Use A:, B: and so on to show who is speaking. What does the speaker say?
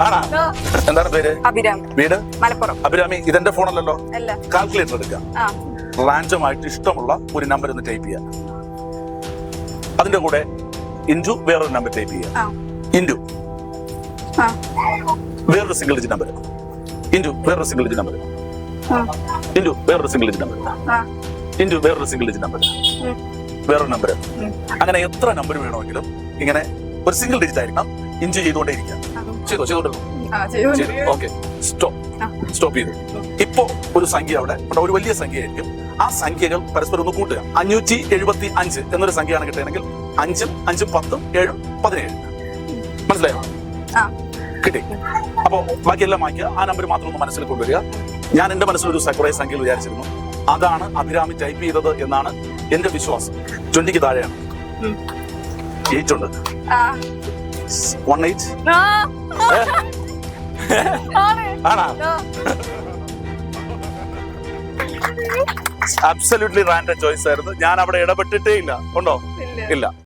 A: ആണാ? എന്താണ് പേര്?
B: അഭിരാം.
A: വീട്?
B: മലപ്പുറം.
A: അഭിരാമി, ഇതെന്റെ ഫോണല്ലോ. കാൽക്കുലേറ്റർ എടുക്കുക. റാൻഡം ആയിട്ട് ഇഷ്ടമുള്ള ഒരു നമ്പർ ഒന്ന് ടൈപ്പ് ചെയ്യാം. അതിന്റെ കൂടെ ഇൻറ്റു വേറൊരു നമ്പർ ടൈപ്പ് ചെയ്യാം. ഇൻറ്റു വേറൊരു സിംഗിൾ ഡിജിറ്റ് നമ്പർ. ഇൻറ്റു വേറൊരു സിംഗിൾ ഡിജിറ്റ് നമ്പർ. ഇൻറ്റു വേറൊരു സിംഗിൾ ഡിജിറ്റ് നമ്പർ. ഇൻറ്റു വേറൊരു സിംഗിൾ ഡിജിറ്റ് നമ്പർ. വേറൊരു നമ്പർ. അങ്ങനെ എത്ര നമ്പർ വേണമെങ്കിലും ഇങ്ങനെ ഒരു സിംഗിൾ ഡിജിറ്റ് ആയിരിക്കണം ഇൻറ്റു ചെയ്തുകൊണ്ടേ ഇരിക്കാം. ചെയ്തോണ്ടിരുന്നു. ഓക്കെ, സ്റ്റോപ്പ് ചെയ്തു. ഇപ്പോ ഒരു സംഖ്യ അവിടെ ഒരു വലിയ സംഖ്യ ആയിരിക്കും. ആ സംഖ്യകൾ പരസ്പരം ഒന്ന് കൂട്ടുക. 575 എന്നൊരു സംഖ്യയാണ് കിട്ടുകയാണെങ്കിൽ 5 5 10 7 17. മനസ്സിലായോ? കിട്ടി. അപ്പോ ബാക്കിയെല്ലാം മായ്ക്കുക. ആ നമ്പർ മാത്രം ഒന്ന് മനസ്സിൽ കൊണ്ടുവരിക. ഞാൻ എന്റെ മനസ്സിലൊരു കുറെ സംഖ്യകൾ വിചാരിച്ചിരുന്നു. അതാണ് അഭിരാമി ടൈപ്പ് ചെയ്തത് എന്നാണ് എന്റെ വിശ്വാസം. 20ക്ക് താഴെയാണ്. 8 ഉണ്ട്. 18. ആണാ? അബ്സല്യൂട്ട്ലി റാൻഡം ചോയ്സ് ആയിരുന്നു. ഞാൻ അവിടെ ഇടപെട്ടിട്ടേ ഇല്ല. ഉണ്ടോ? ഇല്ല.